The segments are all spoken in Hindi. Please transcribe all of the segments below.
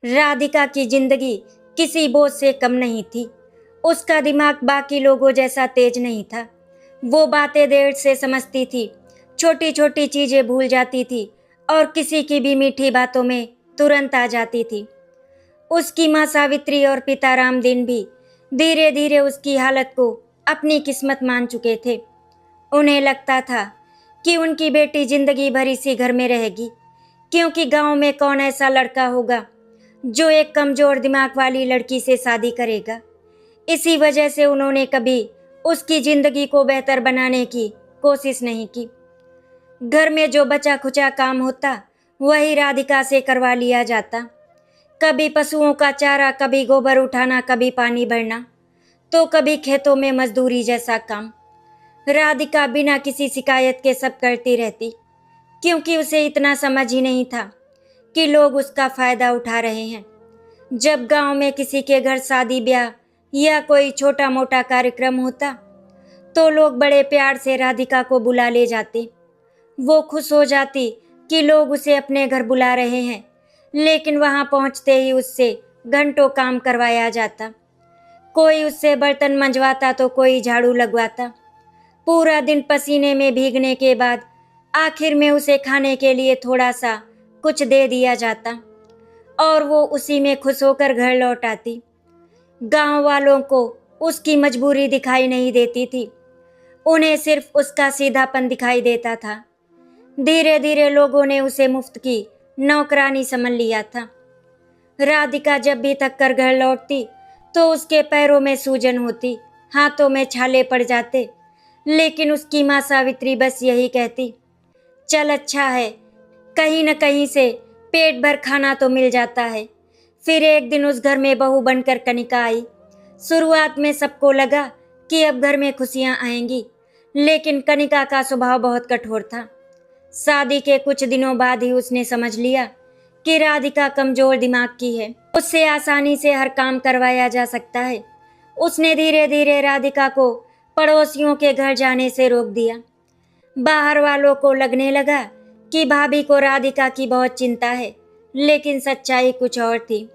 राधिका की जिंदगी किसी बोझ से कम नहीं थी। उसका दिमाग बाकी लोगों जैसा तेज नहीं था। वो बातें देर से समझती थी, छोटी छोटी चीजें भूल जाती थी और किसी की भी मीठी बातों में तुरंत आ जाती थी। उसकी माँ सावित्री और पिता रामदीन भी धीरे धीरे उसकी हालत को अपनी किस्मत मान चुके थे। उन्हें लगता था कि उनकी बेटी जिंदगी भर इसी घर में रहेगी, क्योंकि गांव में कौन ऐसा लड़का होगा जो एक कमजोर दिमाग वाली लड़की से शादी करेगा। इसी वजह से उन्होंने कभी उसकी जिंदगी को बेहतर बनाने की कोशिश नहीं की। घर में जो बचा खुचा काम होता वही राधिका से करवा लिया जाता। कभी पशुओं का चारा, कभी गोबर उठाना, कभी पानी भरना, तो कभी खेतों में मजदूरी जैसा काम। राधिका बिना किसी शिकायत के सब करती रहती, क्योंकि उसे इतना समझ ही नहीं था कि लोग उसका फायदा उठा रहे हैं। जब गांव में किसी के घर शादी ब्याह या कोई छोटा मोटा कार्यक्रम होता तो लोग बड़े प्यार से राधिका को बुला ले जाते। वो खुश हो जाती कि लोग उसे अपने घर बुला रहे हैं, लेकिन वहां पहुंचते ही उससे घंटों काम करवाया जाता। कोई उससे बर्तन मंजवाता तो कोई झाड़ू लगवाता। पूरा दिन पसीने में भीगने के बाद आखिर में उसे खाने के लिए थोड़ा सा कुछ दे दिया जाता और वो उसी में खुश होकर घर लौट आती। गांव वालों को उसकी मजबूरी दिखाई नहीं देती थी, उन्हें सिर्फ उसका सीधापन दिखाई देता था। धीरे धीरे लोगों ने उसे मुफ्त की नौकरानी समझ लिया था। राधिका जब भी थक कर घर लौटती तो उसके पैरों में सूजन होती, हाथों में छाले पड़ जाते, लेकिन उसकी माँ सावित्री बस यही कहती, चल अच्छा है, कहीं न कहीं से पेट भर खाना तो मिल जाता है। फिर एक दिन उस घर में बहू बनकर कनिका आई। शुरुआत में सबको लगा कि अब घर में खुशियां आएंगी, लेकिन कनिका का स्वभाव बहुत कठोर था। शादी के कुछ दिनों बाद ही उसने समझ लिया कि राधिका कमजोर दिमाग की है, उससे आसानी से हर काम करवाया जा सकता है। उसने धीरे धीरे राधिका को पड़ोसियों के घर जाने से रोक दिया। बाहर वालों को लगने लगा कि भाभी को राधिका की बहुत चिंता है, लेकिन सच्चाई कुछ और थी।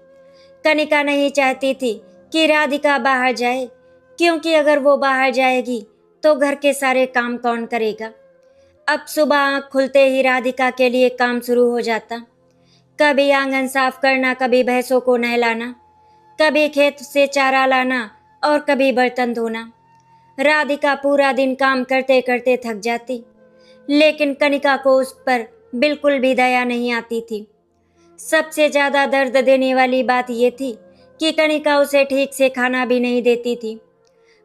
कनिका नहीं चाहती थी कि राधिका बाहर जाए, क्योंकि अगर वो बाहर जाएगी तो घर के सारे काम कौन करेगा। अब सुबह आँख खुलते ही राधिका के लिए काम शुरू हो जाता। कभी आंगन साफ करना, कभी भैंसों को नहलाना, कभी खेत से चारा लाना और कभी बर्तन धोना। राधिका पूरा दिन काम करते करते थक जाती, लेकिन कनिका को उस पर बिल्कुल भी दया नहीं आती थी। सबसे ज्यादा दर्द देने वाली बात यह थी कि कनिका उसे ठीक से खाना भी नहीं देती थी।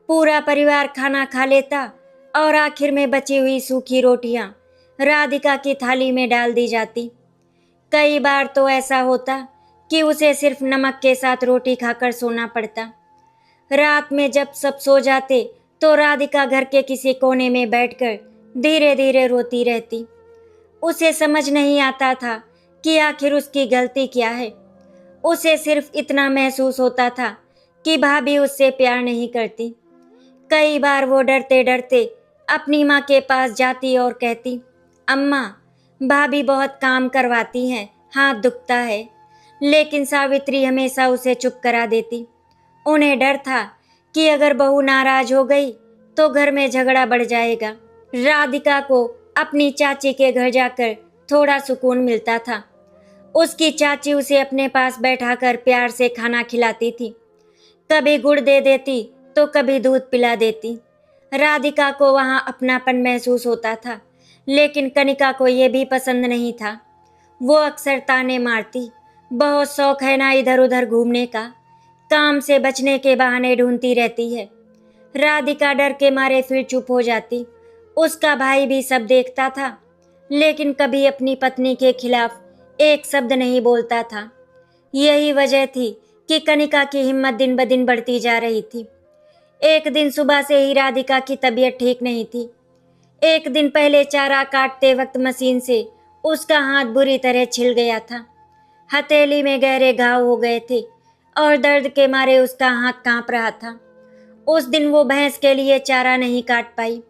पूरा परिवार खाना खा लेता और आखिर में बची हुई सूखी रोटियां राधिका की थाली में डाल दी जाती। कई बार तो ऐसा होता कि उसे सिर्फ नमक के साथ रोटी खाकर सोना पड़ता। रात में जब सब सो जाते तो राधिका घर के किसी कोने में बैठकर धीरे धीरे रोती रहती। उसे समझ नहीं आता था कि आखिर उसकी गलती क्या है। उसे सिर्फ इतना महसूस होता था कि भाभी उससे प्यार नहीं करती। कई बार वो डरते डरते अपनी माँ के पास जाती और कहती, अम्मा, भाभी बहुत काम करवाती हैं, हाथ दुखता है। लेकिन सावित्री हमेशा उसे चुप करा देती। उन्हें डर था कि अगर बहू नाराज हो गई तो घर में झगड़ा बढ़ जाएगा। राधिका को अपनी चाची के घर जाकर थोड़ा सुकून मिलता था। उसकी चाची उसे अपने पास बैठाकर प्यार से खाना खिलाती थी, कभी गुड़ दे देती तो कभी दूध पिला देती। राधिका को वहाँ अपनापन महसूस होता था, लेकिन कनिका को यह भी पसंद नहीं था। वो अक्सर ताने मारती, बहुत शौक है ना इधर उधर घूमने का, काम से बचने के बहाने ढूंढती रहती है। राधिका डर के मारे फिर चुप हो जाती। उसका भाई भी सब देखता था, लेकिन कभी अपनी पत्नी के खिलाफ एक शब्द नहीं बोलता था। यही वजह थी कि कनिका की हिम्मत दिन ब दिन बढ़ती जा रही थी। एक दिन सुबह से ही राधिका की तबीयत ठीक नहीं थी। एक दिन पहले चारा काटते वक्त मशीन से उसका हाथ बुरी तरह छिल गया था। हथेली में गहरे घाव हो गए थे और दर्द के मारे उसका हाथ कांप रहा था। उस दिन वो भैंस के लिए चारा नहीं काट पाई।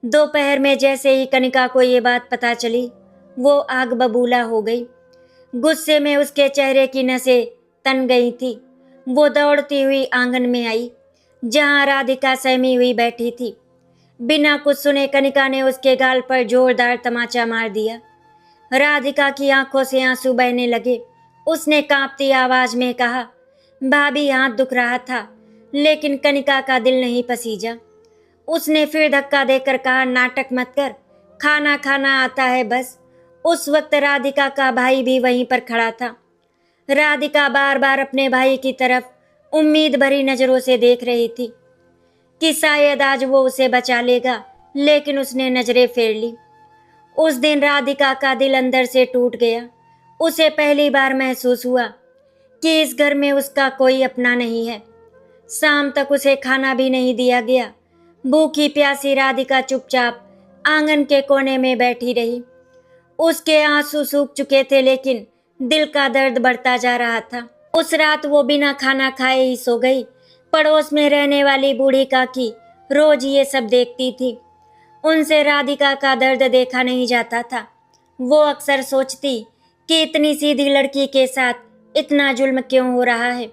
दोपहर में जैसे ही कनिका को ये बात पता चली, वो आग बबूला हो गई। गुस्से में उसके चेहरे की नसें तन गई थी। वो दौड़ती हुई आंगन में आई, जहां राधिका सहमी हुई बैठी थी। बिना कुछ सुने कनिका ने उसके गाल पर जोरदार तमाचा मार दिया। राधिका की आंखों से आंसू बहने लगे। उसने कांपती आवाज में कहा, भाभी, हाथ दुख रहा था, लेकिन कनिका का दिल नहीं पसीजा। उसने फिर धक्का देकर कहा, नाटक मत कर, खाना खाना आता है बस। उस वक्त राधिका का भाई भी वहीं पर खड़ा था। राधिका बार बार अपने भाई की तरफ उम्मीद भरी नजरों से देख रही थी कि शायद आज वो उसे बचा लेगा, लेकिन उसने नजरें फेर ली। उस दिन राधिका का दिल अंदर से टूट गया। उसे पहली बार महसूस हुआ कि इस घर में उसका कोई अपना नहीं है। शाम तक उसे खाना भी नहीं दिया गया। भूखी प्यासी राधिका चुपचाप आंगन के कोने में बैठी रही। उसके आंसू सूख चुके थे, लेकिन दिल का दर्द बढ़ता जा रहा था। उस रात वो बिना खाना खाए ही सो गई। पड़ोस में रहने वाली बूढ़ी काकी रोज ये सब देखती थी। उनसे राधिका का दर्द देखा नहीं जाता था। वो अक्सर सोचती कि इतनी सीधी लड़की के साथ इतना जुल्म क्यों हो रहा है।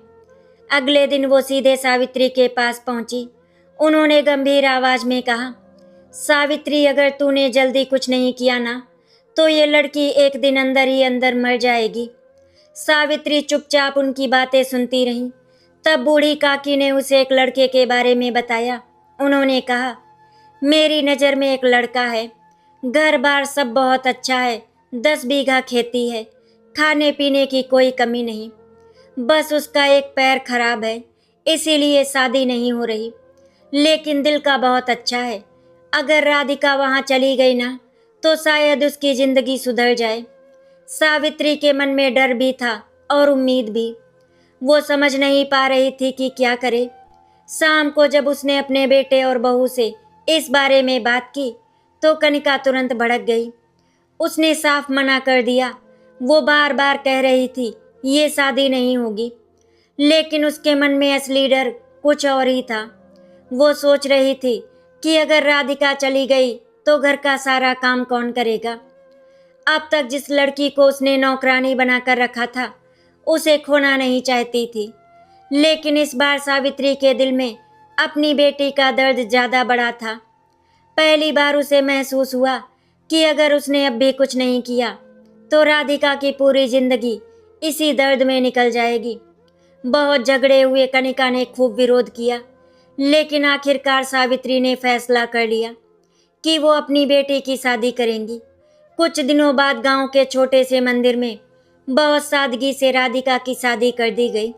अगले दिन वो सीधे सावित्री के पास पहुंची। उन्होंने गंभीर आवाज में कहा, सावित्री, अगर तूने जल्दी कुछ नहीं किया ना, तो ये लड़की एक दिन अंदर ही अंदर मर जाएगी। सावित्री चुपचाप उनकी बातें सुनती रही। तब बूढ़ी काकी ने उसे एक लड़के के बारे में बताया। उन्होंने कहा, मेरी नज़र में एक लड़का है, घर बार सब बहुत अच्छा है, 10 बीघा खेती है, खाने पीने की कोई कमी नहीं, बस उसका एक पैर खराब है, इसीलिए शादी नहीं हो रही, लेकिन दिल का बहुत अच्छा है। अगर राधिका वहाँ चली गई ना, तो शायद उसकी जिंदगी सुधर जाए। सावित्री के मन में डर भी था और उम्मीद भी। वो समझ नहीं पा रही थी कि क्या करे। शाम को जब उसने अपने बेटे और बहू से इस बारे में बात की, तो कनिका तुरंत भड़क गई। उसने साफ मना कर दिया। वो बार बार कह रही थी ये शादी नहीं होगी, लेकिन उसके मन में असली डर कुछ और ही था। वो सोच रही थी कि अगर राधिका चली गई तो घर का सारा काम कौन करेगा। अब तक जिस लड़की को उसने नौकरानी बनाकर रखा था, उसे खोना नहीं चाहती थी, लेकिन इस बार सावित्री के दिल में अपनी बेटी का दर्द ज़्यादा बड़ा था। पहली बार उसे महसूस हुआ कि अगर उसने अब भी कुछ नहीं किया, तो राधिका की पूरी जिंदगी इसी दर्द में निकल जाएगी। बहुत झगड़े हुए, कनिका ने खूब विरोध किया, लेकिन आखिरकार सावित्री ने फैसला कर लिया कि वो अपनी बेटी की शादी करेंगी। कुछ दिनों बाद गांव के छोटे से मंदिर में बहुत सादगी से राधिका की शादी कर दी गई।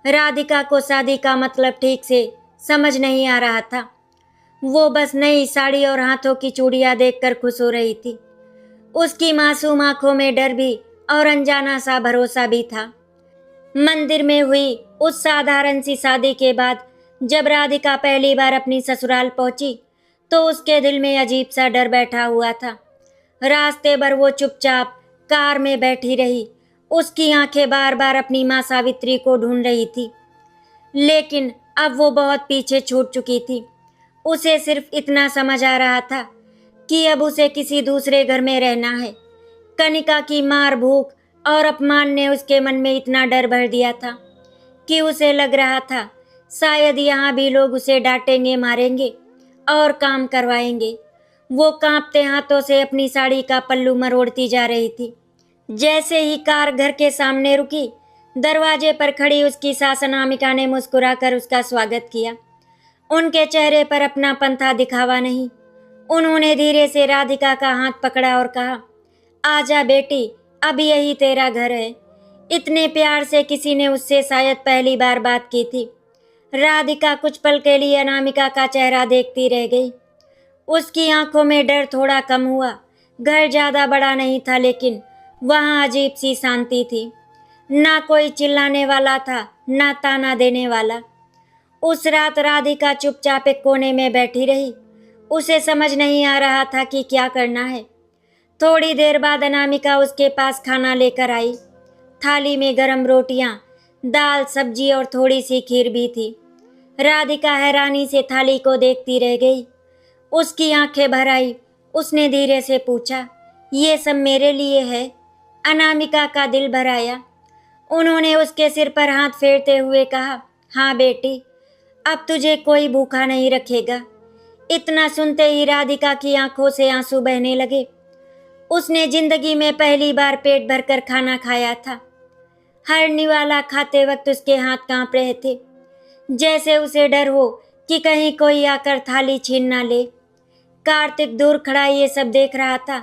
राधिका को शादी का मतलब ठीक से समझ नहीं आ रहा था। वो बस नई साड़ी और हाथों की चूड़ियां देखकर खुश हो रही थी। उसकी मासूम आंखों में डर भी और अनजाना सा भरोसा भी था। मंदिर में हुई उस साधारण सी शादी के बाद जब राधिका पहली बार अपनी ससुराल पहुंची, तो उसके दिल में अजीब सा डर बैठा हुआ था। रास्ते भर वो चुपचाप कार में बैठी रही। उसकी आंखें बार बार अपनी माँ सावित्री को ढूंढ रही थी, लेकिन अब वो बहुत पीछे छूट चुकी थी। उसे सिर्फ इतना समझ आ रहा था कि अब उसे किसी दूसरे घर में रहना है। कनिका की मार, भूख और अपमान ने उसके मन में इतना डर भर दिया था कि उसे लग रहा था शायद यहाँ भी लोग उसे डांटेंगे, मारेंगे और काम करवाएंगे। वो कांपते हाथों से अपनी साड़ी का पल्लू मरोड़ती जा रही थी। जैसे ही कार घर के सामने रुकी, दरवाजे पर खड़ी उसकी सास अनामिका ने मुस्कुराकर उसका स्वागत किया। उनके चेहरे पर अपनापन था, दिखावा नहीं। उन्होंने धीरे से राधिका का हाथ पकड़ा और कहा, आजा बेटी, अब यही तेरा घर है। इतने प्यार से किसी ने उससे शायद पहली बार बात की थी। राधिका कुछ पल के लिए अनामिका का चेहरा देखती रह गई। उसकी आंखों में डर थोड़ा कम हुआ। घर ज़्यादा बड़ा नहीं था, लेकिन वहाँ अजीब सी शांति थी। ना कोई चिल्लाने वाला था, ना ताना देने वाला। उस रात राधिका चुपचाप एक कोने में बैठी रही। उसे समझ नहीं आ रहा था कि क्या करना है। थोड़ी देर बाद अनामिका उसके पास खाना लेकर आई। थाली में गरम रोटियां, दाल, सब्जी और थोड़ी सी खीर भी थी। राधिका हैरानी से थाली को देखती रह गई। उसकी आंखें भर आई। उसने धीरे से पूछा, ये सब मेरे लिए है? अनामिका का दिल भर आया। उन्होंने उसके सिर पर हाथ फेरते हुए कहा, हाँ बेटी, अब तुझे कोई भूखा नहीं रखेगा। इतना सुनते ही राधिका की आंखों से आंसू बहने लगे। उसने जिंदगी में पहली बार पेट भरकर खाना खाया था। हर निवाला खाते वक्त उसके हाथ कांप रहे थे, जैसे उसे डर हो कि कहीं कोई आकर थाली छीन ना ले। कार्तिक दूर खड़ा ये सब देख रहा था।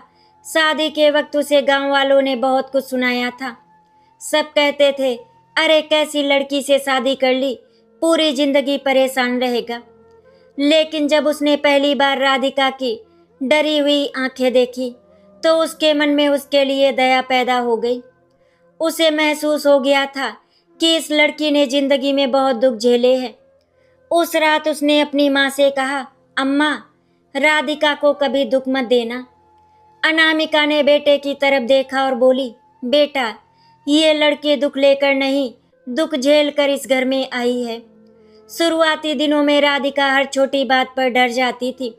शादी के वक्त उसे गांव वालों ने बहुत कुछ सुनाया था। सब कहते थे, अरे कैसी लड़की से शादी कर ली, पूरी जिंदगी परेशान रहेगा। लेकिन जब उसने पहली बार राधिका की डरी हुई आंखें देखी तो उसके मन में उसके लिए दया पैदा हो गई। उसे महसूस हो गया था कि इस लड़की ने जिंदगी में बहुत दुख झेले हैं। उस रात उसने अपनी माँ से कहा, अम्मा, राधिका को कभी दुख मत देना। अनामिका ने बेटे की तरफ देखा और बोली, बेटा, ये लड़की दुख लेकर नहीं, दुख झेल कर इस घर में आई है। शुरुआती दिनों में राधिका हर छोटी बात पर डर जाती थी।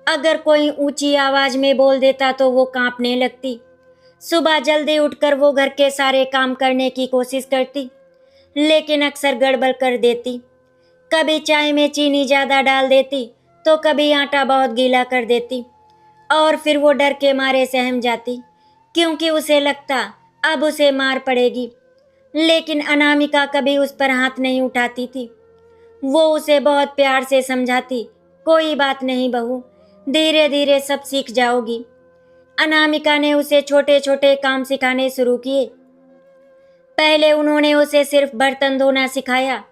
अगर कोई ऊंची आवाज में बोल देता तो वो कांपने लगती। सुबह जल्दी उठकर वो घर के सारे काम करने की कोशिश करती, लेकिन अक्सर गड़बड़ कर देती। कभी चाय में चीनी ज़्यादा डाल देती तो कभी आटा बहुत गीला कर देती, और फिर वो डर के मारे सहम जाती, क्योंकि उसे लगता अब उसे मार पड़ेगी। लेकिन अनामिका कभी उस पर हाथ नहीं उठाती थी। वो उसे बहुत प्यार से समझाती, कोई बात नहीं बहू, धीरे धीरे सब सीख जाओगी। अनामिका ने उसे छोटे छोटे काम सिखाने शुरू किए। पहले उन्होंने उसे सिर्फ बर्तन धोना सिखाया।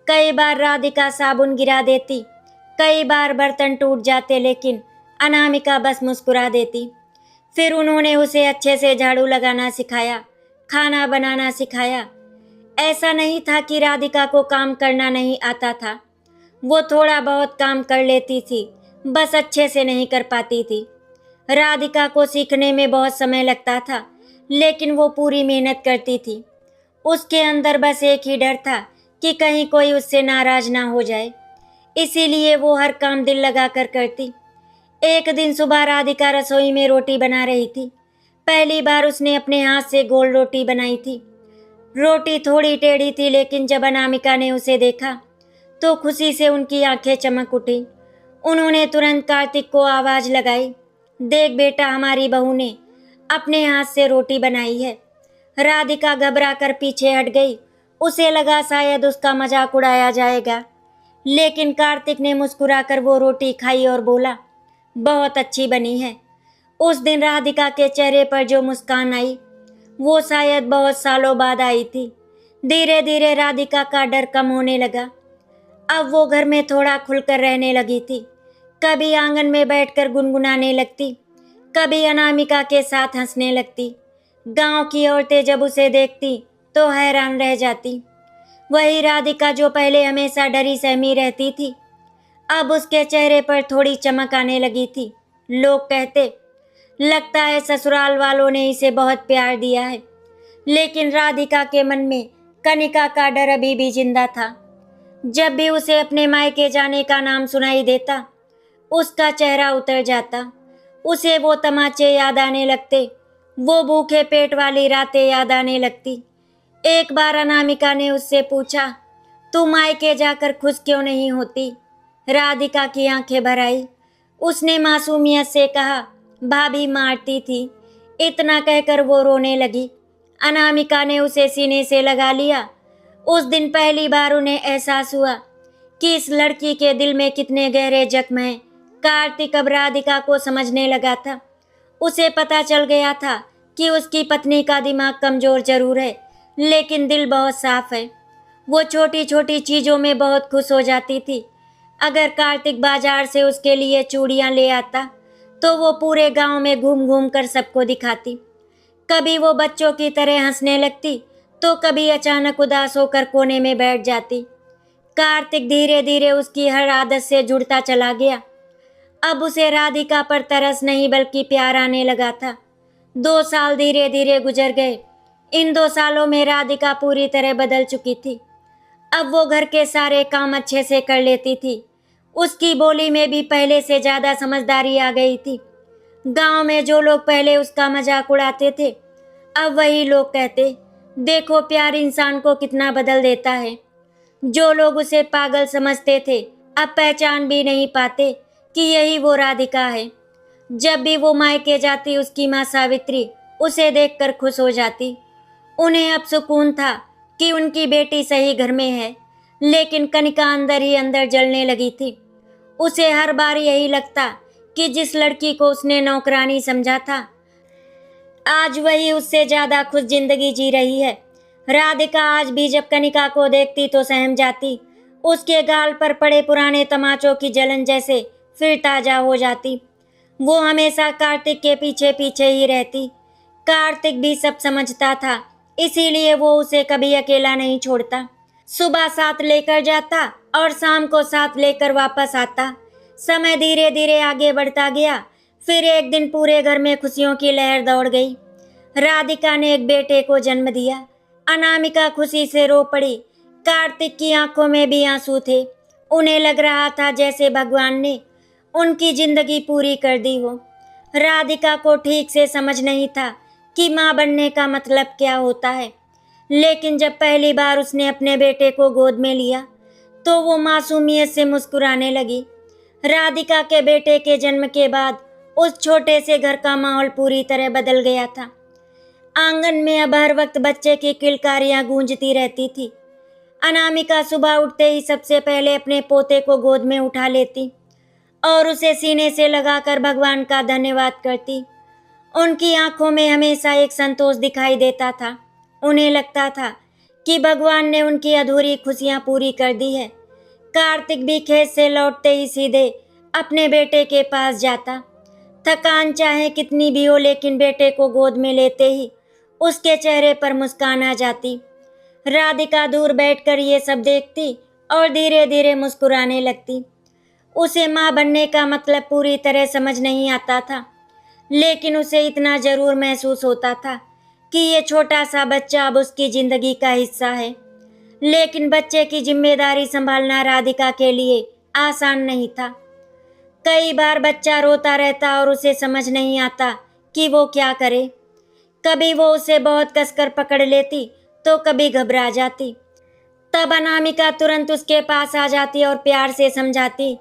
कई बार राधिका साबुन गिरा देती, कई बार बर्तन टूट जाते, लेकिन अनामिका बस मुस्कुरा देती। फिर उन्होंने उसे अच्छे से झाड़ू लगाना सिखाया, खाना बनाना सिखाया। ऐसा नहीं था कि राधिका को काम करना नहीं आता था। वो थोड़ा बहुत काम कर लेती थी, बस अच्छे से नहीं कर पाती थी। राधिका को सीखने में बहुत समय लगता था, लेकिन वो पूरी मेहनत करती थी। उसके अंदर बस एक ही डर था कि कहीं कोई उससे नाराज ना हो जाए, इसीलिए वो हर काम दिल लगाकर करती। एक दिन सुबह राधिका रसोई में रोटी बना रही थी। पहली बार उसने अपने हाथ से गोल रोटी बनाई थी। रोटी थोड़ी टेढ़ी थी, लेकिन जब अनामिका ने उसे देखा तो खुशी से उनकी आंखें चमक उठी। उन्होंने तुरंत कार्तिक को आवाज लगाई, देख बेटा, हमारी बहू ने अपने हाथ से रोटी बनाई है। राधिका घबरा कर पीछे हट गई। उसे लगा शायद उसका मजाक उड़ाया जाएगा, लेकिन कार्तिक ने मुस्कुराकर वो रोटी खाई और बोला, बहुत अच्छी बनी है। उस दिन राधिका के चेहरे पर जो मुस्कान आई वो शायद बहुत सालों बाद आई थी। धीरे धीरे राधिका का डर कम होने लगा। अब वो घर में थोड़ा खुलकर रहने लगी थी। कभी आंगन में बैठकर गुनगुनाने लगती, कभी अनामिका के साथ हंसने लगती। गांव की औरतें जब उसे देखती तो हैरान रह जाती। वही राधिका जो पहले हमेशा डरी सहमी रहती थी, अब उसके चेहरे पर थोड़ी चमक आने लगी थी। लोग कहते, लगता है ससुराल वालों ने इसे बहुत प्यार दिया है। लेकिन राधिका के मन में कनिका का डर अभी भी जिंदा था। जब भी उसे अपने मायके जाने का नाम सुनाई देता, उसका चेहरा उतर जाता। उसे वो तमाचे याद आने लगते, वो भूखे पेट वाली रातें याद आने लगती। एक बार अनामिका ने उससे पूछा, तू मायके जाकर खुश क्यों नहीं होती? राधिका की आंखें भर आई। उसने मासूमियत से कहा, भाभी मारती थी। इतना कहकर वो रोने लगी। अनामिका ने उसे सीने से लगा लिया। उस दिन पहली बार उन्हें एहसास हुआ कि इस लड़की के दिल में कितने गहरे जख्म हैं। कार्तिक अब राधिका को समझने लगा था। उसे पता चल गया था कि उसकी पत्नी का दिमाग कमजोर जरूर है, लेकिन दिल बहुत साफ है। वो छोटी छोटी चीज़ों में बहुत खुश हो जाती थी। अगर कार्तिक बाजार से उसके लिए चूड़ियाँ ले आता तो वो पूरे गांव में घूम घूम कर सबको दिखाती। कभी वो बच्चों की तरह हंसने लगती तो कभी अचानक उदास होकर कोने में बैठ जाती। कार्तिक धीरे धीरे उसकी हर आदत से जुड़ता चला गया। अब उसे राधिका पर तरस नहीं बल्कि प्यार आने लगा था। 2 साल धीरे धीरे गुजर गए। इन 2 सालों में राधिका पूरी तरह बदल चुकी थी। अब वो घर के सारे काम अच्छे से कर लेती थी। उसकी बोली में भी पहले से ज़्यादा समझदारी आ गई थी। गांव में जो लोग पहले उसका मजाक उड़ाते थे, अब वही लोग कहते, देखो प्यार इंसान को कितना बदल देता है। जो लोग उसे पागल समझते थे अब पहचान भी नहीं पाते कि यही वो राधिका है। जब भी वो मायके जाती उसकी माँ सावित्री उसे देखकर खुश हो जाती। उन्हें अब सुकून था कि उनकी बेटी सही घर में है, लेकिन कनिका अंदर ही अंदर जलने लगी थी। उसे हर बार यही लगता कि जिस लड़की को उसने नौकरानी समझा था आज वही उससे ज्यादा खुश जिंदगी जी रही है। राधिका आज भी जब कनिका को देखती तो सहम जाती। उसके गाल पर पड़े पुराने तमाचों की जलन जैसे फिर ताजा हो जाती। वो हमेशा कार्तिक के पीछे पीछे ही रहती। कार्तिक भी सब समझता था, इसीलिए वो उसे कभी अकेला नहीं छोड़ता। सुबह साथ लेकर जाता और शाम को साथ लेकर वापस आता। समय धीरे धीरे आगे बढ़ता गया। फिर एक दिन पूरे घर में खुशियों की लहर दौड़ गई। राधिका ने एक बेटे को जन्म दिया। अनामिका खुशी से रो पड़ी। कार्तिक की आंखों में भी आंसू थे। उन्हें लग रहा था जैसे भगवान ने उनकी जिंदगी पूरी कर दी हो। राधिका को ठीक से समझ नहीं था कि माँ बनने का मतलब क्या होता है, लेकिन जब पहली बार उसने अपने बेटे को गोद में लिया तो वो मासूमियत से मुस्कुराने लगी। राधिका के बेटे के जन्म के बाद उस छोटे से घर का माहौल पूरी तरह बदल गया था। आंगन में अब हर वक्त बच्चे की किलकारियां गूंजती रहती थी। अनामिका सुबह उठते ही सबसे पहले अपने पोते को गोद में उठा लेती और उसे सीने से लगाकर भगवान का धन्यवाद करती। उनकी आंखों में हमेशा एक संतोष दिखाई देता था। उन्हें लगता था कि भगवान ने उनकी अधूरी खुशियां पूरी कर दी है। कार्तिक भी खेत से लौटते ही सीधे अपने बेटे के पास जाता। थकान चाहे कितनी भी हो, लेकिन बेटे को गोद में लेते ही उसके चेहरे पर मुस्कान आ जाती। राधिका दूर बैठकर ये सब देखती और धीरे धीरे मुस्कुराने लगती। उसे माँ बनने का मतलब पूरी तरह समझ नहीं आता था, लेकिन उसे इतना जरूर महसूस होता था कि ये छोटा सा बच्चा अब उसकी जिंदगी का हिस्सा है। लेकिन बच्चे की जिम्मेदारी संभालना राधिका के लिए आसान नहीं था। कई बार बच्चा रोता रहता और उसे समझ नहीं आता कि वो क्या करे। कभी वो उसे बहुत कसकर पकड़ लेती तो कभी घबरा जाती। तब अनामिका तुरंत उसके पास आ जाती और प्यार से समझाती,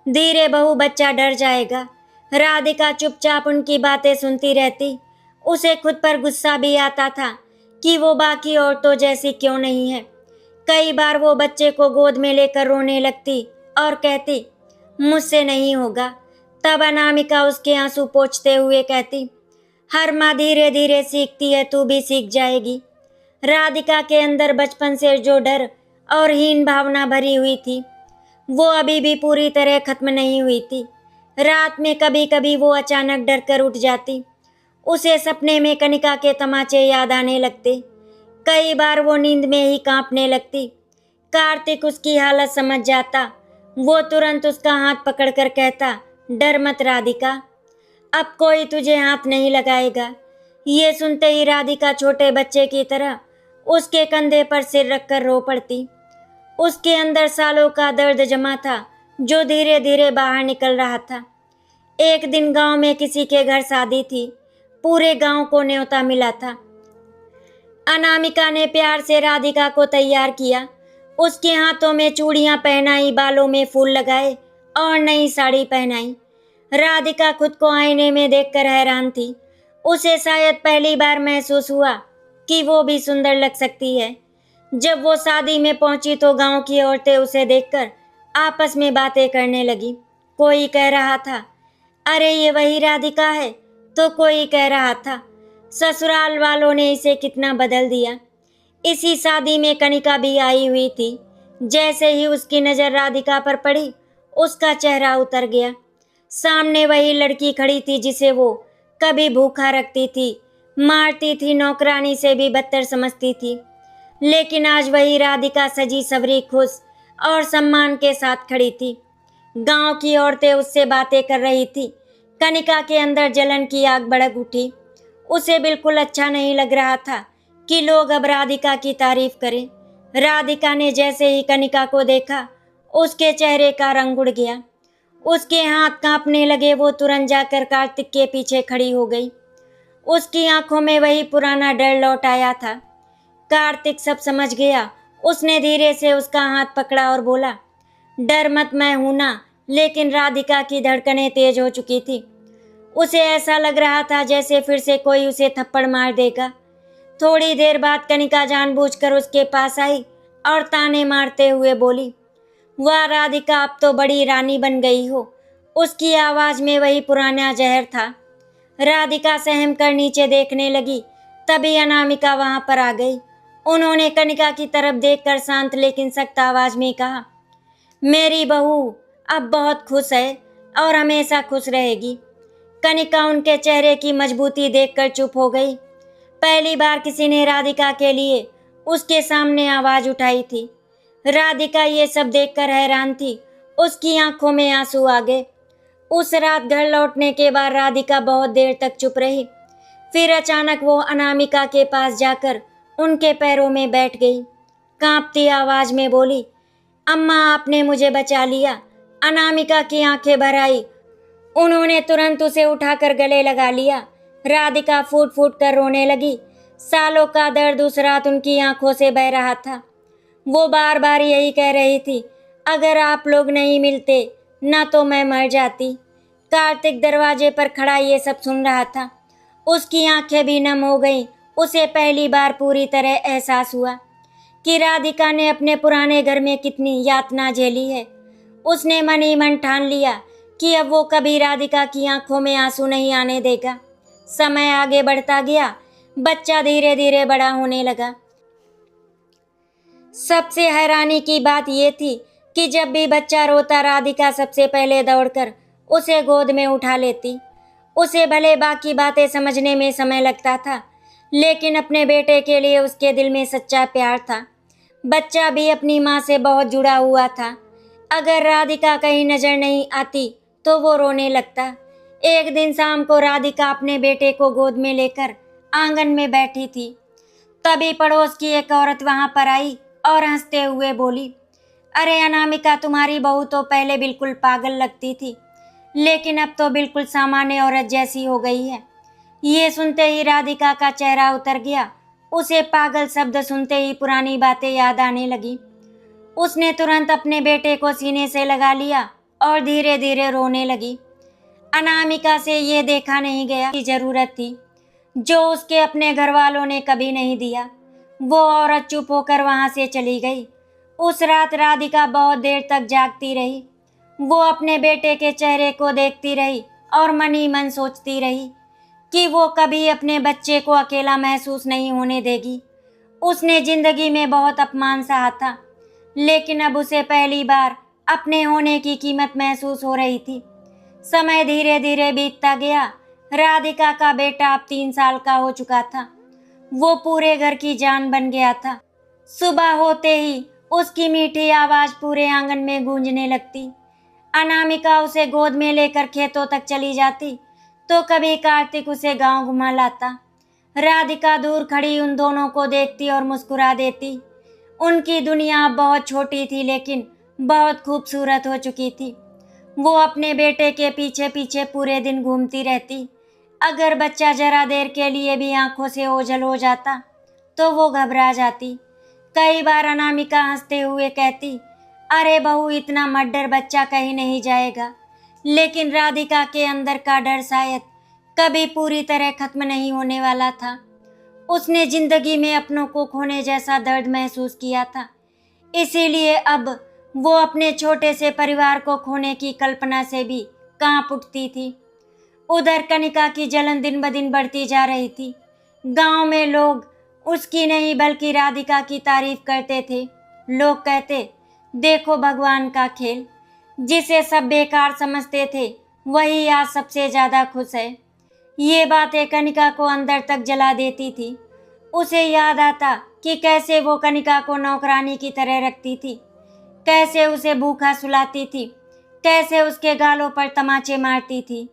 धीरे बहू, बच्चा डर जाएगा। राधिका चुपचाप उनकी बातें सुनती रहती। उसे खुद पर गुस्सा भी आता था कि वो बाकी औरतों जैसी क्यों नहीं है। कई बार वो बच्चे को गोद में लेकर रोने लगती और कहती, मुझसे नहीं होगा। तब अनामिका उसके आंसू पोंछते हुए कहती, हर माँ धीरे धीरे सीखती है, तू भी सीख जाएगी। राधिका के अंदर बचपन से जो डर और हीन भावना भरी हुई थी वो अभी भी पूरी तरह खत्म नहीं हुई थी। रात में कभी कभी वो अचानक डर कर उठ जाती। उसे सपने में कनिका के तमाचे याद आने लगते। कई बार वो नींद में ही कांपने लगती। कार्तिक उसकी हालत समझ जाता। वो तुरंत उसका हाथ पकड़कर कहता, डर मत राधिका, अब कोई तुझे हाथ नहीं लगाएगा। ये सुनते ही राधिका छोटे बच्चे की तरह उसके कंधे पर सिर रखकर रो पड़ती। उसके अंदर सालों का दर्द जमा था जो धीरे धीरे बाहर निकल रहा था। एक दिन गांव में किसी के घर शादी थी। पूरे गांव को न्योता मिला था। अनामिका ने प्यार से राधिका को तैयार किया। उसके हाथों में चूड़ियां पहनाई, बालों में फूल लगाए और नई साड़ी पहनाई। राधिका खुद को आईने में देखकर हैरान थी। उसे शायद पहली बार महसूस हुआ कि वो भी सुंदर लग सकती है। जब वो शादी में पहुंची तो गांव की औरतें उसे देखकर आपस में बातें करने लगी। कोई कह रहा था, अरे ये वही राधिका है, तो कोई कह रहा था, ससुराल वालों ने इसे कितना बदल दिया। इसी शादी में कनिका भी आई हुई थी। जैसे ही उसकी नज़र राधिका पर पड़ी उसका चेहरा उतर गया। सामने वही लड़की खड़ी थी जिसे वो कभी भूखा रखती थी, मारती थी, नौकरानी से भी बदतर समझती थी। लेकिन आज वही राधिका सजी सवरी, खुश और सम्मान के साथ खड़ी थी। गांव की औरतें उससे बातें कर रही थी। कनिका के अंदर जलन की आग भड़क उठी। उसे बिल्कुल अच्छा नहीं लग रहा था कि लोग अब राधिका की तारीफ करें। राधिका ने जैसे ही कनिका को देखा उसके चेहरे का रंग उड़ गया। उसके हाथ कांपने लगे। वो तुरंत जाकर कार्तिक के पीछे खड़ी हो गई। उसकी आंखों में वही पुराना डर लौट आया था। कार्तिक सब समझ गया। उसने धीरे से उसका हाथ पकड़ा और बोला, डर मत, मैं हूं ना। लेकिन राधिका की धड़कनें तेज हो चुकी थी। उसे ऐसा लग रहा था जैसे फिर से कोई उसे थप्पड़ मार देगा। थोड़ी देर बाद कनिका जानबूझकर उसके पास आई और ताने मारते हुए बोली, वाह राधिका, अब तो बड़ी रानी बन गई हो। उसकी आवाज में वही पुराना जहर था। राधिका सहम कर नीचे देखने लगी। तभी अनामिका वहां पर आ गई। उन्होंने कनिका की तरफ देखकर शांत लेकिन सख्त आवाज में कहा, मेरी बहू अब बहुत खुश है और हमेशा खुश रहेगी। कनिका उनके चेहरे की मजबूती देखकर चुप हो गई। पहली बार किसी ने राधिका के लिए उसके सामने आवाज उठाई थी। राधिका ये सब देखकर हैरान थी। उसकी आंखों में आंसू आ गए। उस रात घर लौटने के बाद राधिका बहुत देर तक चुप रही। फिर अचानक वो अनामिका के पास जाकर उनके पैरों में बैठ गई। कांपती आवाज में बोली, अम्मा, आपने मुझे बचा लिया। अनामिका की आंखें भर आई। उन्होंने तुरंत उसे उठाकर गले लगा लिया। राधिका फूट फूट कर रोने लगी। सालों का दर्द उस रात उनकी आंखों से बह रहा था। वो बार बार यही कह रही थी, अगर आप लोग नहीं मिलते ना तो मैं मर जाती। कार्तिक दरवाजे पर खड़ा ये सब सुन रहा था। उसकी आंखें भी नम हो गईं। उसे पहली बार पूरी तरह एहसास हुआ कि राधिका ने अपने पुराने घर में कितनी यातना झेली है। उसने मन ही मन ठान लिया कि अब वो कभी राधिका की आंखों में आंसू नहीं आने देगा। समय आगे बढ़ता गया। बच्चा धीरे धीरे बड़ा होने लगा। सबसे हैरानी की बात यह थी कि जब भी बच्चा रोता, राधिका सबसे पहले दौड़कर उसे गोद में उठा लेती। उसे भले बाकी बातें समझने में समय लगता था, लेकिन अपने बेटे के लिए उसके दिल में सच्चा प्यार था। बच्चा भी अपनी माँ से बहुत जुड़ा हुआ था। अगर राधिका कहीं नजर नहीं आती तो वो रोने लगता। एक दिन शाम को राधिका अपने बेटे को गोद में लेकर आंगन में बैठी थी। तभी पड़ोस की एक औरत वहां पर आई और हंसते हुए बोली, अरे अनामिका, तुम्हारी बहू तो पहले बिल्कुल पागल लगती थी, लेकिन अब तो बिल्कुल सामान्य औरत जैसी हो गई है। ये सुनते ही राधिका का चेहरा उतर गया। उसे पागल शब्द सुनते ही पुरानी बातें याद आने लगी। उसने तुरंत अपने बेटे को सीने से लगा लिया और धीरे धीरे रोने लगी। अनामिका से ये देखा नहीं गया कि जरूरत थी जो उसके अपने घर वालों ने कभी नहीं दिया। वो औरत चुप होकर वहां से चली गई। उस रात राधिका बहुत देर तक जागती रही। वो अपने बेटे के चेहरे को देखती रही और मन ही मन सोचती रही कि वो कभी अपने बच्चे को अकेला महसूस नहीं होने देगी। उसने जिंदगी में बहुत अपमान सहा था, लेकिन अब उसे पहली बार अपने होने की कीमत महसूस हो रही थी। समय धीरे धीरे बीतता गया। राधिका का बेटा अब 3 साल का हो चुका था। वो पूरे घर की जान बन गया था। सुबह होते ही उसकी मीठी आवाज पूरे आंगन में गूंजने लगती। अनामिका उसे गोद में लेकर खेतों तक चली जाती तो कभी कार्तिक उसे गांव घुमा लाता। राधिका दूर खड़ी उन दोनों को देखती और मुस्कुरा देती। उनकी दुनिया बहुत छोटी थी लेकिन बहुत खूबसूरत हो चुकी थी। वो अपने बेटे के पीछे पीछे पूरे दिन घूमती रहती। अगर बच्चा जरा देर के लिए भी आंखों से ओझल हो जाता तो वो घबरा जाती। कई बार अनामिका हंसते हुए कहती, अरे बहू, इतना मत डर, बच्चा कहीं नहीं जाएगा। लेकिन राधिका के अंदर का डर शायद कभी पूरी तरह खत्म नहीं होने वाला था। उसने जिंदगी में अपनों को खोने जैसा दर्द महसूस किया था। इसीलिए अब वो अपने छोटे से परिवार को खोने की कल्पना से भी कांप उठती थी। उधर कनिका की जलन दिन ब दिन बढ़ती जा रही थी। गांव में लोग उसकी नहीं बल्कि राधिका की तारीफ करते थे। लोग कहते, देखो भगवान का खेल। जिसे सब बेकार समझते थे वही आज सबसे ज्यादा खुश है। ये बातें कनिका को अंदर तक जला देती थी। उसे याद आता कि कैसे वो कनिका को नौकरानी की तरह रखती थी, कैसे उसे भूखा सुलाती थी, कैसे उसके गालों पर तमाचे मारती थी।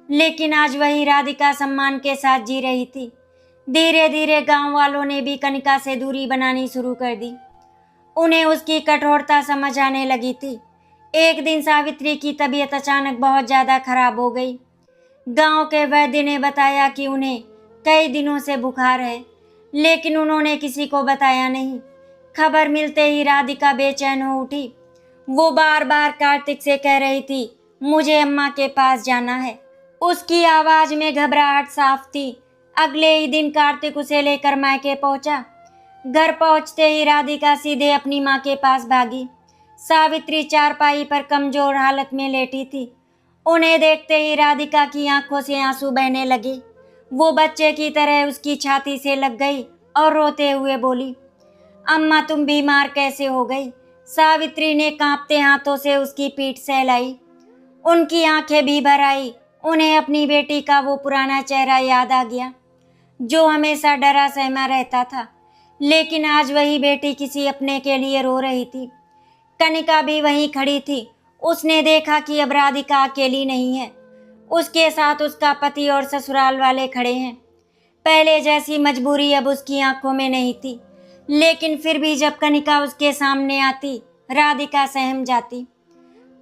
लेकिन आज वही राधिका सम्मान के साथ जी रही थी। धीरे धीरे गांव वालों ने भी कनिका से दूरी बनानी शुरू कर दी। उन्हें उसकी कठोरता समझ आने लगी थी। एक दिन सावित्री की तबीयत अचानक बहुत ज़्यादा खराब हो गई। गांव के वैद्य ने बताया कि उन्हें कई दिनों से बुखार है। लेकिन उन्होंने किसी को बताया नहीं। खबर मिलते ही राधिका बेचैन हो उठी। वो बार बार कार्तिक से कह रही थी, मुझे अम्मा के पास जाना है। उसकी आवाज में घबराहट साफ थी। अगले ही दिन कार्तिक उसे लेकर मायके पहुंचा। घर पहुंचते ही राधिका सीधे अपनी माँ के पास भागी। सावित्री चारपाई पर कमजोर हालत में लेटी थी। उन्हें देखते ही राधिका की आंखों से आंसू बहने लगे। वो बच्चे की तरह उसकी छाती से लग गई और रोते हुए बोली, अम्मा तुम बीमार कैसे हो गई? सावित्री ने कांपते हाथों से उसकी पीठ सहलाई। उनकी आंखें भी भर आई। उन्हें अपनी बेटी का वो पुराना चेहरा याद आ गया जो हमेशा डरा सहमा रहता था। लेकिन आज वही बेटी किसी अपने के लिए रो रही थी। कनिका भी वहीं खड़ी थी। उसने देखा कि अब राधिका अकेली नहीं है। उसके साथ उसका पति और ससुराल वाले खड़े हैं। पहले जैसी मजबूरी अब उसकी आंखों में नहीं थी, लेकिन फिर भी जब कनिका उसके सामने आती, राधिका सहम जाती।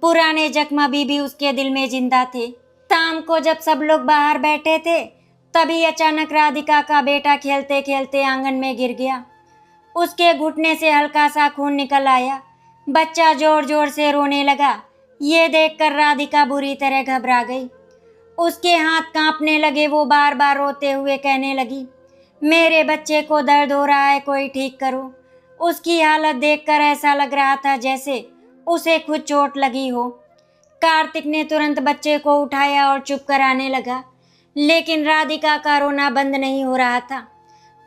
पुराने जख्म अभी भी उसके दिल में जिंदा थे। शाम को जब सब लोग बाहर बैठे थे, तभी अचानक राधिका का बेटा खेलते खेलते आंगन में गिर गया। उसके घुटने से हल्का सा खून निकल आया। बच्चा जोर जोर से रोने लगा। ये देखकर राधिका बुरी तरह घबरा गई। उसके हाथ कांपने लगे। वो बार बार रोते हुए कहने लगी, मेरे बच्चे को दर्द हो रहा है, कोई ठीक करो। उसकी हालत देखकर ऐसा लग रहा था जैसे उसे खुद चोट लगी हो। कार्तिक ने तुरंत बच्चे को उठाया और चुप कराने लगा, लेकिन राधिका का रोना बंद नहीं हो रहा था।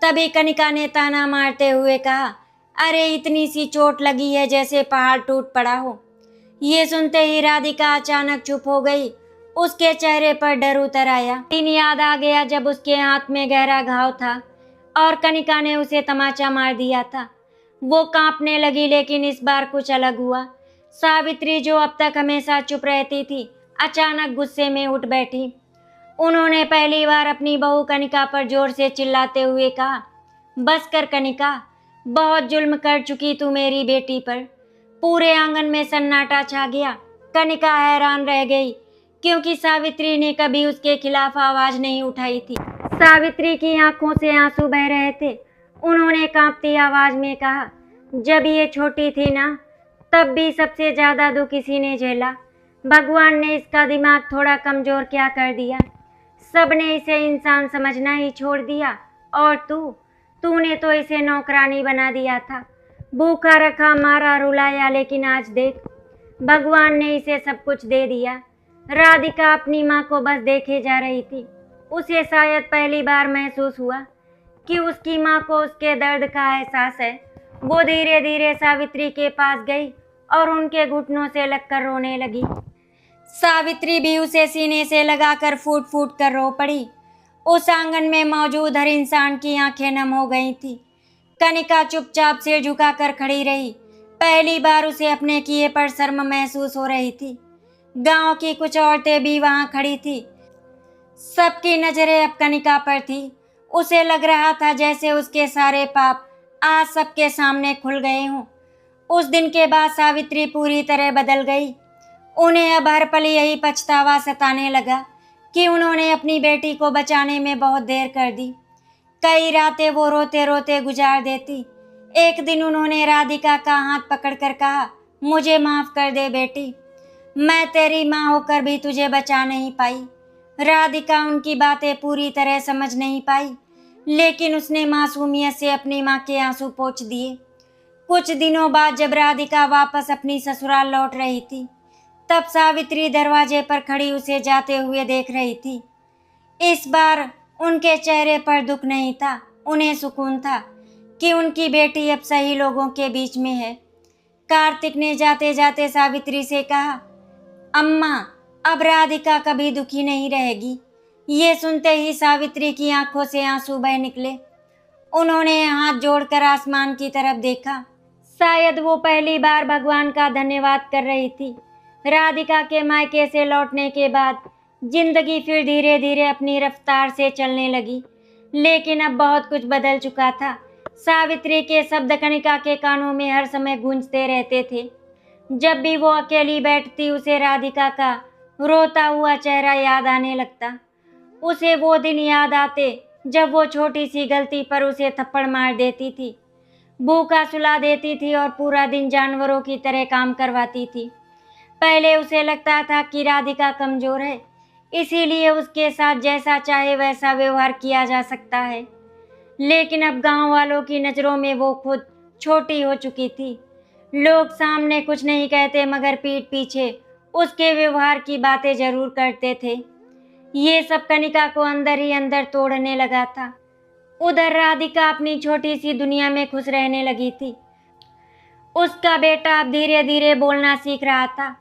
तभी कनिका ने ताना मारते हुए कहा, अरे इतनी सी चोट लगी है जैसे पहाड़ टूट पड़ा हो। ये सुनते ही राधिका अचानक चुप हो गई। उसके चेहरे पर डर उतर आया। दिन याद आ गया जब उसके हाथ में गहरा घाव था और कनिका ने उसे तमाचा मार दिया था। वो कांपने लगी, लेकिन इस बार कुछ अलग हुआ। सावित्री जो अब तक हमेशा चुप रहती थी, अचानक गुस्से में उठ बैठी। उन्होंने पहली बार अपनी बहू कनिका पर जोर से चिल्लाते हुए कहा, बस कर कनिका, बहुत जुल्म कर चुकी तू मेरी बेटी पर। पूरे आंगन में सन्नाटा छा गया। कनिका हैरान रह गई, क्योंकि सावित्री ने कभी उसके खिलाफ आवाज नहीं उठाई थी। सावित्री की आंखों से आंसू बह रहे थे। उन्होंने कांपती आवाज में कहा, जब ये छोटी थी ना, तब भी सबसे ज्यादा दुख इसी ने झेला। भगवान ने इसका दिमाग थोड़ा कमजोर क्या कर दिया। सबने इसे इंसान समझना ही छोड़ दिया, और तूने तो इसे नौकरानी बना दिया था। भूखा रखा, मारा, रुलाया, लेकिन आज देख, भगवान ने इसे सब कुछ दे दिया। राधिका अपनी माँ को बस देखे जा रही थी। उसे शायद पहली बार महसूस हुआ कि उसकी माँ को उसके दर्द का एहसास है। वो धीरे धीरे सावित्री के पास गई और उनके घुटनों से लगकर रोने लगी। सावित्री भी उसे सीने से लगाकर फूट फूट कर रो पड़ी। उस आंगन में मौजूद हर इंसान की आंखें नम हो गई थी। कनिका चुपचाप सिर झुकाकर खड़ी रही। पहली बार उसे अपने किए पर शर्म महसूस हो रही थी। गांव की कुछ औरतें भी वहां खड़ी थी। सबकी नजरें अब कनिका पर थी। उसे लग रहा था जैसे उसके सारे पाप आज सबके सामने खुल गए हों। उस दिन के बाद सावित्री पूरी तरह बदल गई। उन्हें अब हर पल यही पछतावा सताने लगा कि उन्होंने अपनी बेटी को बचाने में बहुत देर कर दी। कई रातें वो रोते रोते गुजार देती। एक दिन उन्होंने राधिका का हाथ पकड़कर कहा, मुझे माफ कर दे बेटी, मैं तेरी माँ होकर भी तुझे बचा नहीं पाई। राधिका उनकी बातें पूरी तरह समझ नहीं पाई, लेकिन उसने मासूमियत से अपनी माँ के आंसू पोंछ दिए। कुछ दिनों बाद जब राधिका वापस अपनी ससुराल लौट रही थी, तब सावित्री दरवाजे पर खड़ी उसे जाते हुए देख रही थी। इस बार उनके चेहरे पर दुख नहीं था, उन्हें सुकून था कि उनकी बेटी अब सही लोगों के बीच में है। कार्तिक ने जाते जाते सावित्री से कहा, अम्मा, अब राधिका कभी दुखी नहीं रहेगी। ये सुनते ही सावित्री की आंखों से आंसू बह निकले। उन्होंने हाथ जोड़कर आसमान की तरफ देखा। शायद वो पहली बार भगवान का धन्यवाद कर रही थी। राधिका के मायके से लौटने के बाद जिंदगी फिर धीरे धीरे अपनी रफ्तार से चलने लगी, लेकिन अब बहुत कुछ बदल चुका था। सावित्री के शब्द कनिका के कानों में हर समय गूंजते रहते थे। जब भी वो अकेली बैठती, उसे राधिका का रोता हुआ चेहरा याद आने लगता। उसे वो दिन याद आते जब वो छोटी सी गलती पर उसे थप्पड़ मार देती थी, भूखा सुला देती थी और पूरा दिन जानवरों की तरह काम करवाती थी। पहले उसे लगता था कि राधिका कमजोर है, इसीलिए उसके साथ जैसा चाहे वैसा व्यवहार किया जा सकता है। लेकिन अब गांव वालों की नज़रों में वो खुद छोटी हो चुकी थी। लोग सामने कुछ नहीं कहते मगर पीठ पीछे उसके व्यवहार की बातें जरूर करते थे। ये सब कनिका को अंदर ही अंदर तोड़ने लगा था। उधर राधिका अपनी छोटी सी दुनिया में खुश रहने लगी थी। उसका बेटा अब धीरे धीरे बोलना सीख रहा था।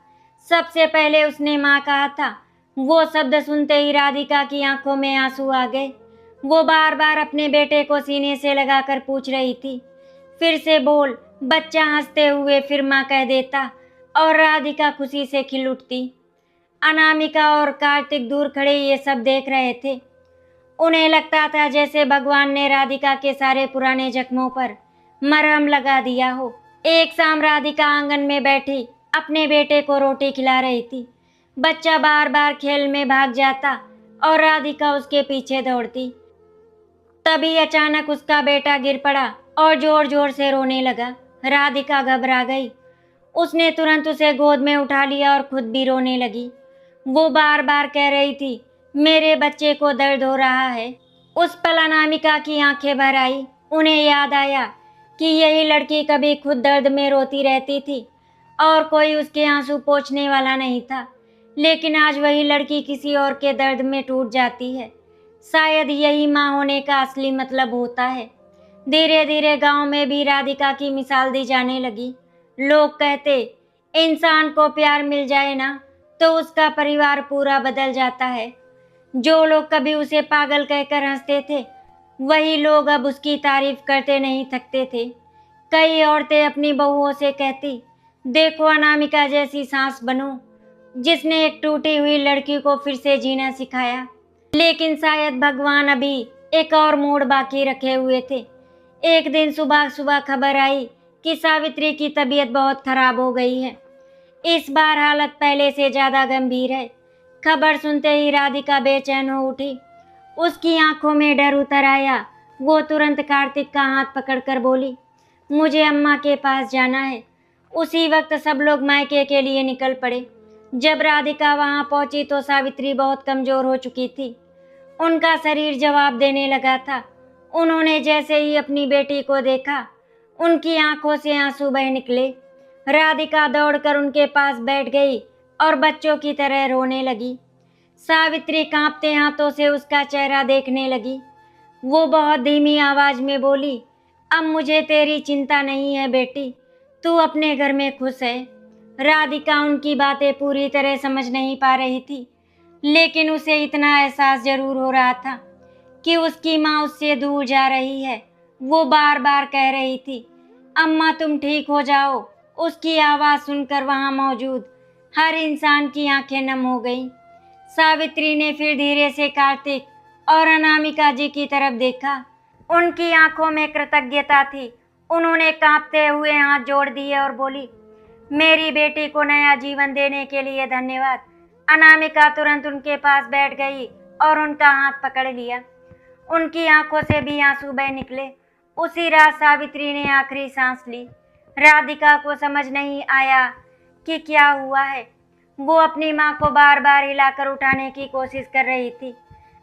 सबसे पहले उसने माँ कहा था। वो शब्द सुनते ही राधिका की आंखों में आंसू आ गए। वो बार बार अपने बेटे को सीने से लगाकर पूछ रही थी, फिर से बोल। बच्चा हंसते हुए फिर माँ कह देता और राधिका खुशी से खिल उठती। अनामिका और कार्तिक दूर खड़े ये सब देख रहे थे। उन्हें लगता था जैसे भगवान ने राधिका के सारे पुराने जख्मों पर मरहम लगा दिया हो। एक शाम राधिका आंगन में बैठी अपने बेटे को रोटी खिला रही थी। बच्चा बार बार खेल में भाग जाता और राधिका उसके पीछे दौड़ती। तभी अचानक उसका बेटा गिर पड़ा और जोर जोर से रोने लगा। राधिका घबरा गई। उसने तुरंत उसे गोद में उठा लिया और खुद भी रोने लगी। वो बार बार कह रही थी, मेरे बच्चे को दर्द हो रहा है। उस पल अनामिका की आंखें भर आई। उन्हें याद आया कि यही लड़की कभी खुद दर्द में रोती रहती थी और कोई उसके आंसू पोंछने वाला नहीं था। लेकिन आज वही लड़की किसी और के दर्द में टूट जाती है। शायद यही माँ होने का असली मतलब होता है। धीरे धीरे गांव में भी राधिका की मिसाल दी जाने लगी। लोग कहते, इंसान को प्यार मिल जाए ना तो उसका परिवार पूरा बदल जाता है। जो लोग कभी उसे पागल कहकर हंसते थे, वही लोग अब उसकी तारीफ करते नहीं थकते थे। कई औरतें अपनी बहुओं से कहती, देखो अनामिका जैसी सास बनो, जिसने एक टूटी हुई लड़की को फिर से जीना सिखाया। लेकिन शायद भगवान अभी एक और मोड़ बाकी रखे हुए थे। एक दिन सुबह सुबह खबर आई कि सावित्री की तबीयत बहुत खराब हो गई है। इस बार हालत पहले से ज्यादा गंभीर है। खबर सुनते ही राधिका बेचैन हो उठी। उसकी आंखों में डर उतर आया। वो तुरंत कार्तिक का हाथ पकड़कर बोली, मुझे अम्मा के पास जाना है। उसी वक्त सब लोग मायके के लिए निकल पड़े। जब राधिका वहां पहुंची तो सावित्री बहुत कमजोर हो चुकी थी। उनका शरीर जवाब देने लगा था। उन्होंने जैसे ही अपनी बेटी को देखा, उनकी आंखों से आंसू बह निकले। राधिका दौड़कर उनके पास बैठ गई और बच्चों की तरह रोने लगी। सावित्री कांपते हाथों से उसका चेहरा देखने लगी। वो बहुत धीमी आवाज में बोली, अब मुझे तेरी चिंता नहीं है बेटी, तू अपने घर में खुश है। राधिका उनकी बातें पूरी तरह समझ नहीं पा रही थी, लेकिन उसे इतना एहसास जरूर हो रहा था कि उसकी माँ उससे दूर जा रही है। वो बार बार कह रही थी, अम्मा तुम ठीक हो जाओ। उसकी आवाज़ सुनकर वहाँ मौजूद हर इंसान की आंखें नम हो गईं। सावित्री ने फिर धीरे से कार्तिक और अनामिका जी की तरफ देखा। उनकी आंखों में कृतज्ञता थी। उन्होंने कांपते हुए हाथ जोड़ दिए और बोली, मेरी बेटी को नया जीवन देने के लिए धन्यवाद। अनामिका तुरंत उनके पास बैठ गई और उनका हाथ पकड़ लिया। उनकी आंखों से भी आंसू बह निकले। उसी रात सावित्री ने आखिरी सांस ली। राधिका को समझ नहीं आया कि क्या हुआ है। वो अपनी माँ को बार बार हिलाकर उठाने की कोशिश कर रही थी।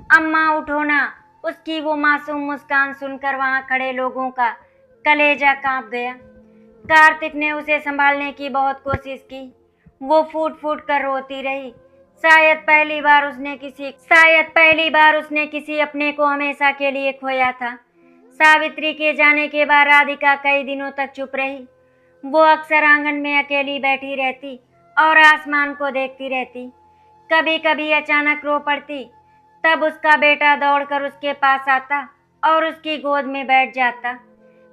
अम्मा उठो ना। उसकी वो मासूम मुस्कान सुनकर वहाँ खड़े लोगों का कलेजा कांप गया। कार्तिक ने उसे संभालने की बहुत कोशिश की। वो फूट फूट कर रोती रही। शायद पहली बार उसने किसी अपने को हमेशा के लिए खोया था। सावित्री के जाने के बाद राधिका कई दिनों तक चुप रही। वो अक्सर आंगन में अकेली बैठी रहती और आसमान को देखती रहती। कभी कभी अचानक रो पड़ती। तब उसका बेटा दौड़कर उसके पास आता और उसकी गोद में बैठ जाता।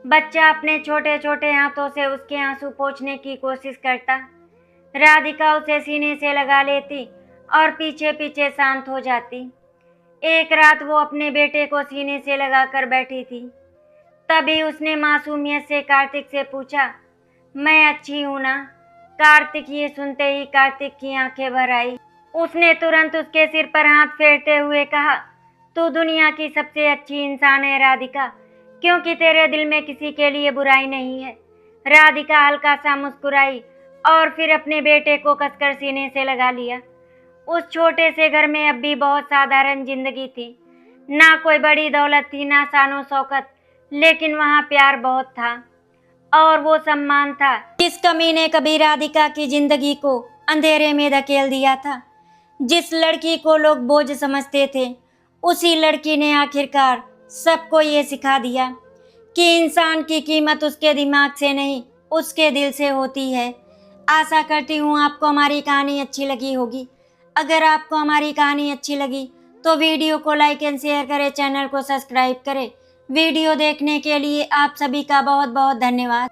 बच्चा अपने छोटे छोटे हाथों से उसके आंसू पोंछने की कोशिश करता। राधिका उसे सीने से लगा लेती और पीछे पीछे शांत हो जाती। एक रात वो अपने बेटे को सीने से लगाकर बैठी थी। तभी उसने मासूमियत से कार्तिक से पूछा, मैं अच्छी हूँ ना? कार्तिक ये सुनते ही कार्तिक की आंखें भर आई। उसने तुरंत उसके सिर पर हाथ फेरते हुए कहा, तू दुनिया की सबसे अच्छी इंसान है राधिका, क्योंकि तेरे दिल में किसी के लिए बुराई नहीं है। राधिका हल्का सा मुस्कुराई और फिर अपने बेटे को कसकर सीने से लगा लिया। उस छोटे से घर में अब भी बहुत साधारण जिंदगी थी। ना कोई बड़ी दौलत थी, ना शानो शौकत, लेकिन वहाँ प्यार बहुत था और वो सम्मान था। जिस कमी ने कभी राधिका की जिंदगी को अंधेरे में धकेल दिया था, जिस लड़की को लोग बोझ समझते थे, उसी लड़की ने आखिरकार सबको ये सिखा दिया कि इंसान की कीमत उसके दिमाग से नहीं, उसके दिल से होती है। आशा करती हूँ आपको हमारी कहानी अच्छी लगी होगी। अगर आपको हमारी कहानी अच्छी लगी तो वीडियो को लाइक एंड शेयर करें, चैनल को सब्सक्राइब करें। वीडियो देखने के लिए आप सभी का बहुत बहुत धन्यवाद।